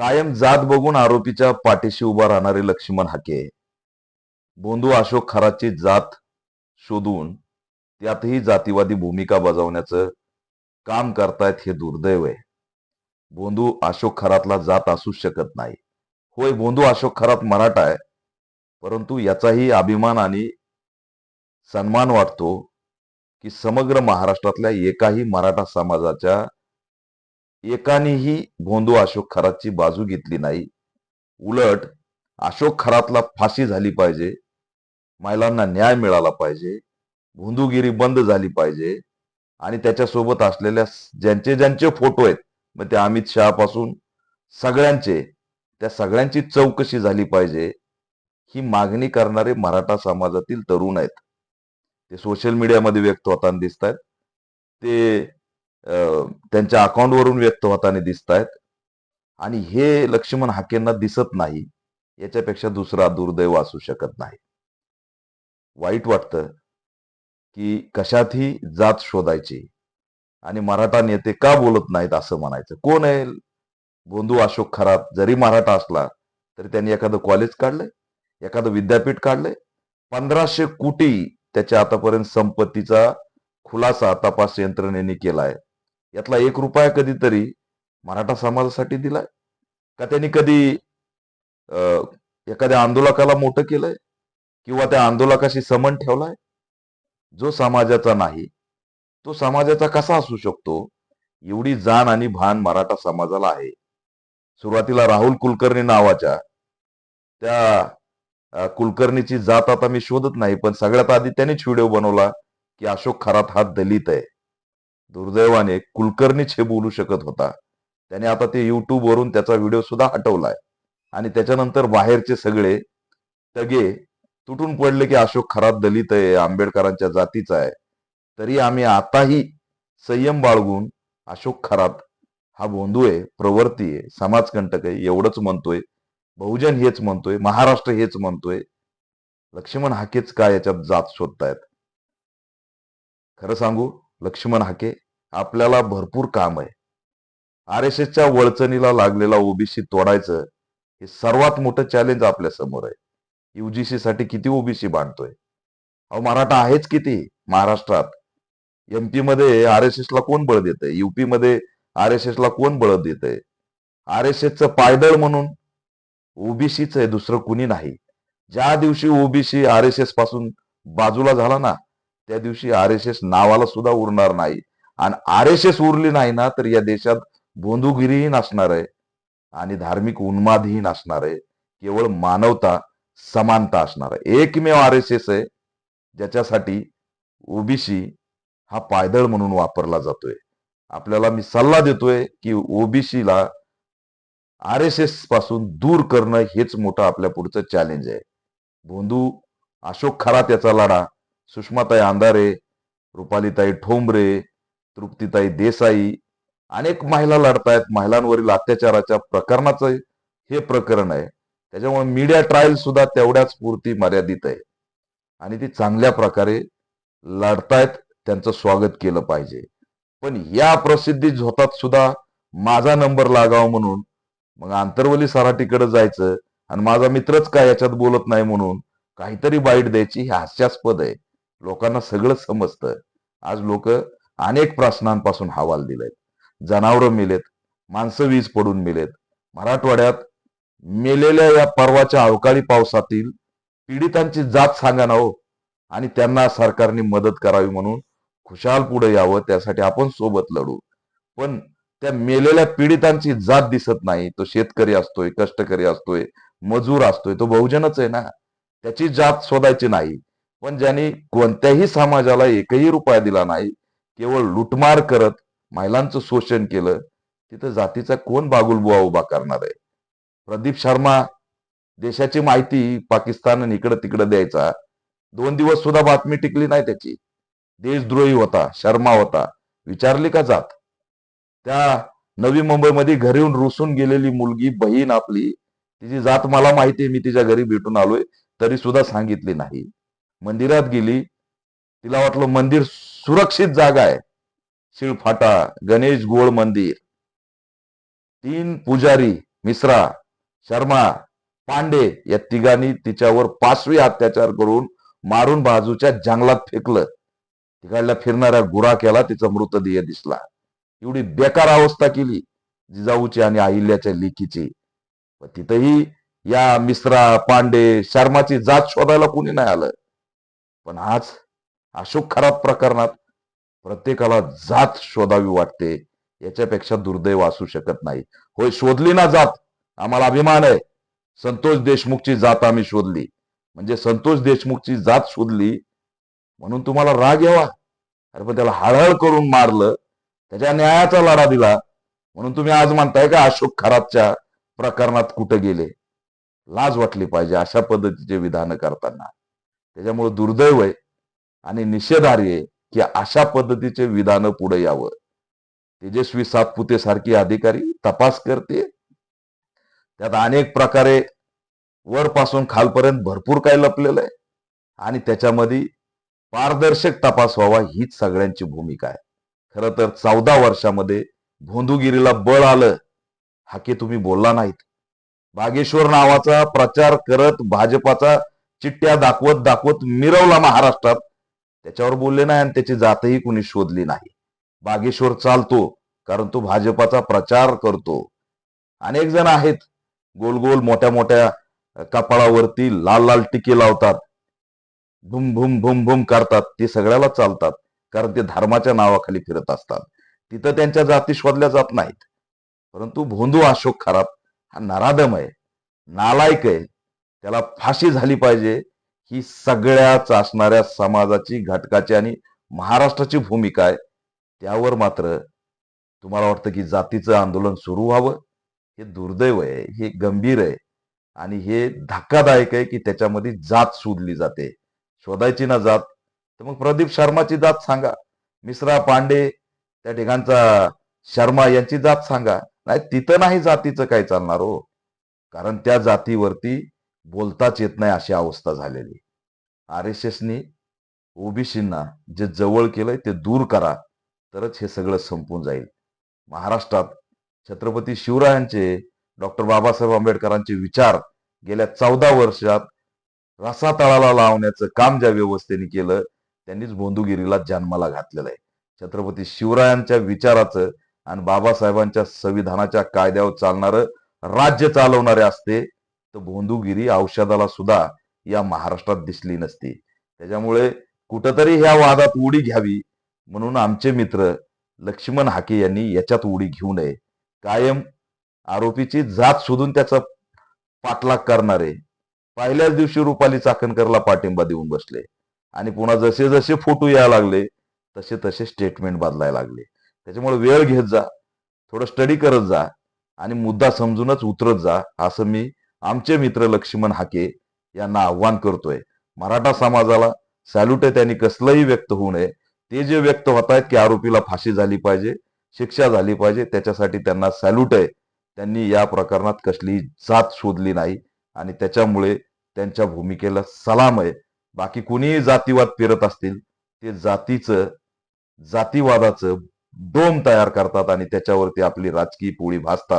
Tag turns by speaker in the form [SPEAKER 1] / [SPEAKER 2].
[SPEAKER 1] कायम जात बघून आरोपीच्या पाठीशी उभा राहणारे लक्ष्मण हाके बोंधू अशोक खराची जात शोधून त्यातही जातीवादी भूमिका बजावण्याचं काम करतायत हे दुर्दैव आहे. बोंधू अशोक खरातला जात असूच शकत नाही. होय, बोंधू अशोक खरात मराठा आहे, परंतु याचाही अभिमान आणि सन्मान वाटतो की समग्र महाराष्ट्रातल्या एकाही मराठा समाजाच्या एकानेही बोंधू अशोक खरातची बाजू घेतली नाही. उलट अशोक खरातला फाशी झाली पाहिजे, महिलांना न्याय मिळाला पाहिजे, भोंदूगिरी बंद झाली पाहिजे आणि त्याच्यासोबत असलेल्या ज्यांचे ज्यांचे फोटो आहेत, मग ते अमित शहा पासून सगळ्यांचे, त्या सगळ्यांची चौकशी झाली पाहिजे. ही मागणी करणारे मराठा समाजातील तरुण आहेत. ते सोशल मीडियामध्ये व्यक्त होताना दिसत आहेत. ते त्यांच्या अकाउंटवरून व्यक्त होताना दिसत आहेत आणि हे लक्ष्मण हाकेंना दिसत नाही. याच्यापेक्षा दुसरा दुर्दैव असू शकत नाही. वाईट वाटतं की कशातही जात शोधायची आणि मराठा नेते का बोलत नाहीत असं म्हणायचं. कोण आहे बोंधू अशोक खरात? जरी मराठा असला तरी त्यांनी एखादं कॉलेज काढलंय, एखादं विद्यापीठ काढलंय? 1500 कोटी त्याच्या आतापर्यंत संपत्तीचा खुलासा तपास यंत्रणेने केलाय. यातला 1 रुपया कधीतरी मराठा समाजासाठी दिलाय का? त्यांनी कधी अ, एखाद्या आंदोलकाला मोठं केलंय किंवा त्या आंदोलकाशी संबंध ठेवलाय? जो समाजाचा नाही तो समाजाचा कसा असू शकतो? एवढी जाण आणि भान मराठा समाजाला आहे. सुरुवातीला राहुल कुलकर्णी नावाच्या त्या कुलकर्णीची जात आता मी शोधत नाही, पण सगळ्यात आधी त्यानेच व्हिडिओ बनवला की अशोक खरात हा दलित आहे. दुर्दैवाने कुलकर्णीच हे बोलू शकत होता. त्याने आता ते युट्यूब वरून त्याचा व्हिडिओ सुद्धा हटवलाय आणि त्याच्यानंतर बाहेरचे सगळे तगे तुटून पडले की अशोक खरात दलित आहे, आंबेडकरांच्या जातीचा आहे. तरी आम्ही आताही संयम बाळगून अशोक खरात हा बोंधू आहे, प्रवृत्ती आहे, समाजकंटक आहे एवढंच म्हणतोय. बहुजन हेच म्हणतोय, महाराष्ट्र हेच म्हणतोय. लक्ष्मण हाकेच काय याच्यात जात शोधतायत? खरं सांगू, लक्ष्मण हाके, आपल्याला भरपूर काम आहे. आर-एस-एसच्या वळचणीला लागलेला ओबीसी तोडायचं हे सर्वात मोठं चॅलेंज आपल्या समोर आहे. युजीसी साठी किती ओबीसी बांधतोय? अहो, मराठा आहेच किती महाराष्ट्रात. एमपी मध्ये आर-एस-एस ला कोण बळ देतंय? युपी मध्ये आर-एस-एस ला कोण बळ देतंय? आर-एस-एसचं पायदळ म्हणून ओबीसीच आहे, दुसरं कुणी नाही. ज्या दिवशी ओबीसी आर-एस-एस पासून बाजूला झाला ना, त्या दिवशी आर-एस-एस नावाला सुद्धा उरणार नाही. आणि आर-एस-एस उरली नाही ना, तर या देशात बोंधुगिरीही नसणार आहे आणि धार्मिक उन्मादही नसणार आहे. केवळ मानवता, समानता असणार आहे. एकमेव आर-एस-एस आहे ज्याच्यासाठी ओबीसी हा पायदळ म्हणून वापरला जातोय. आपल्याला मी सल्ला देतोय की ओबीसीला आर-एस-एस पासून दूर करणं हेच मोठं आपल्या पुढचं चॅलेंज आहे. बोंधू अशोक खरात याचा लढा सुषमाताई अंधारे, रुपालीताई ठोंबरे, तृप्तीताई देसाई अनेक महिला लढतायत. महिलांवरील अत्याचाराच्या प्रकरणाचं हे प्रकरण आहे. त्याच्यामुळे मीडिया ट्रायल सुद्धा तेवढ्याच पुरती मर्यादित आहे आणि ती चांगल्या प्रकारे लढतायत. त्यांचं स्वागत केलं पाहिजे. पण या प्रसिद्धी झोतात सुद्धा माझा नंबर लागावा म्हणून मग आंतरवली सराटीकडे जायचं आणि माझा मित्रच काय याच्यात बोलत नाही म्हणून काहीतरी बाईट द्यायची, हे हास्यास्पद आहे. लोकांना सगळं समजतं. आज लोक अनेक प्रश्नांपासून हवाल दिलेत. जनावरं मेलेत, माणसं वीज पडून मेलेत. मराठवाड्यात मेलेल्या या परवाच्या अवकाळी पावसातील पीडितांची जात सांगा ना हो, आणि त्यांना सरकारने मदत करावी म्हणून खुशाल पुढे यावं, त्यासाठी आपण सोबत लढू. पण त्या मेलेल्या पीडितांची जात दिसत नाही. तो शेतकरी असतोय, कष्टकरी असतोय, मजूर असतोय, तो बहुजनच आहे ना. त्याची जात शोधायची नाही. पण ज्यांनी कोणत्याही समाजाला 1ही रुपया दिला नाही, केवळ लुटमार करत महिलांचं शोषण केलं, तिथं जातीचा कोण बागुलबुवा उभा करणार आहे? प्रदीप शर्मा देशाची माहिती पाकिस्तान इकडं तिकडं द्यायचा. 2 दिवस सुद्धा बातमी टिकली नाही त्याची. देशद्रोही होता, शर्मा होता. विचारली का जात? त्या नवी मुंबईमध्ये घरी येऊन रुसून गेलेली मुलगी, बहीण आपली, तिची जात मला माहिती आहे. मी तिच्या घरी भेटून आलोय, तरी सुद्धा सांगितली नाही. मंदिरात गेली, तिला वाटलं मंदिर सुरक्षित जागा आहे. शिळफाटा, गणेश गोळ मंदिर, 3 पुजारी मिश्रा, शर्मा, पांडे या तिघांनी तिच्यावर 5वी अत्याचार करून मारून बाजूच्या जंगलात फेकलं. तिकडल्या फिरणाऱ्या गुराख्याला तिचा मृतदेह दिसला. एवढी बेकार अवस्था केली जिजाऊची आणि अहिल्याच्या लेकीची. व तिथंही या मिश्रा, पांडे, शर्माची जात शोधायला कोणी नाही आलं. पण आज अशोक खरात प्रकरणात प्रत्येकाला जात शोधावी वाटते. याच्यापेक्षा दुर्दैव असू शकत नाही. होय, शोधली ना जात, आम्हाला अभिमान आहे. संतोष देशमुखची जात आम्ही शोधली. म्हणजे संतोष देशमुखची जात शोधली म्हणून तुम्हाला राग यावा? अरे पण त्याला हळहळ करून मारलं, त्याच्या न्यायाचा लढा दिला म्हणून तुम्ही आज म्हणताय का अशोक खरातच्या प्रकरणात कुठे गेले? लाज वाटली पाहिजे अशा पद्धतीचे विधान करताना. त्याच्यामुळे दुर्दैव आहे आणि निषेधार्ह आहे की अशा पद्धतीचे विधान पुढे यावं. तेजस्वी सातपुते सारखी अधिकारी तपास करते, त्यात अनेक प्रकारे वरपासून खालपर्यंत भरपूर काही लपलेलं आहे आणि त्याच्यामध्ये पारदर्शक तपास व्हावा हीच सगळ्यांची भूमिका आहे. खरं तर 14 वर्षामध्ये भोंदूगिरीला बळ आलं, हाके तुम्ही बोलला नाहीत. बागेश्वर नावाचा प्रचार करत भाजपाचा चिठ्ठ्या दाखवत दाखवत मिरवला महाराष्ट्रात. त्याच्यावर बोलले नाही आणि त्याची जातही कुणी शोधली नाही. बागेश्वर चालतो कारण तो भाजपाचा प्रचार करतो. अनेक जण आहेत गोल गोल मोठ्या मोठ्या कपाळावरती लाल लाल टिके लावतात, भुम भुम भुम भुम करतात. ते सगळ्याला चालतात कारण ते धर्माच्या नावाखाली फिरत असतात. तिथं त्यांच्या जाती शोधल्या जात नाहीत. परंतु भोंदू अशोक खरात हा नराधम आहे, नालायक आहे. त्याला फाशी झाली पाहिजे ही सगळ्याच असणाऱ्या समाजाची, घटकाची आणि महाराष्ट्राची भूमिका आहे. त्यावर मात्र तुम्हाला वाटतं की जातीचं आंदोलन सुरू व्हावं? हे दुर्दैव आहे, हे गंभीर आहे आणि हे धक्कादायक आहे की त्याच्यामध्ये जात शोधली जाते. शोधायची ना जात तर मग प्रदीप शर्माची जात सांगा, मिश्रा, पांडे त्या ठिकाणचा शर्मा यांची जात सांगा. नाही, तिथं नाही जातीचं काय चालणार हो, कारण त्या जातीवरती बोलताच येत नाही अशी अवस्था झालेली. RSSनी ओबीसींना जे जवळ केलंय ते दूर करा, तरच हे सगळं संपून जाईल. महाराष्ट्रात छत्रपती शिवरायांचे, डॉक्टर बाबासाहेब आंबेडकरांचे विचार गेल्या 14 वर्षात रसातळाला लावण्याचं काम ज्या व्यवस्थेने केलं त्यांनीच भोंदूगिरीला जन्माला घातलेलं आहे. छत्रपती शिवरायांच्या विचाराचं आणि बाबासाहेबांच्या संविधानाच्या कायद्यावर चालणारं राज्य चालवणारे असते तर भोंदूगिरी औषधाला सुद्धा या महाराष्ट्रात दिसली नसती. त्याच्यामुळे कुठंतरी ह्या वादात उडी घ्यावी म्हणून आमचे मित्र लक्ष्मण हाके यांनी याच्यात उडी घेऊ नये. कायम आरोपीची जात शोधून त्याचा पाठलाग करणारे पहिल्याच दिवशी रुपाली चाकणकरला पाठिंबा देऊन बसले आणि पुन्हा जसे जसे फोटो यायला लागले तसे तसे स्टेटमेंट बदलायला लागले. त्याच्यामुळे वेळ घेत जा, थोडं स्टडी करत जा आणि मुद्दा समजूनच उतरत जा, असं मी आमचे मित्र लक्ष्मण हाके यांना आव्हान करतोय. मराठा समाजाला सॅल्यूट आहे, त्यांनी कसलंही व्यक्त होऊ नये. ते जे व्यक्त होत आहेत की आरोपीला फाशी झाली पाहिजे, शिक्षा झाली पाहिजे, त्याच्यासाठी त्यांना सॅल्यूट आहे. त्यांनी या प्रकरणात कसलीही जात शोधली नाही आणि त्याच्यामुळे त्यांच्या भूमिकेला सलाम आहे. बाकी कुणीही जातीवाद पेरत असतील ते जातीवादाचं डोम तयार करतात आणि त्याच्यावरती आपली राजकीय पोळी भाजतात.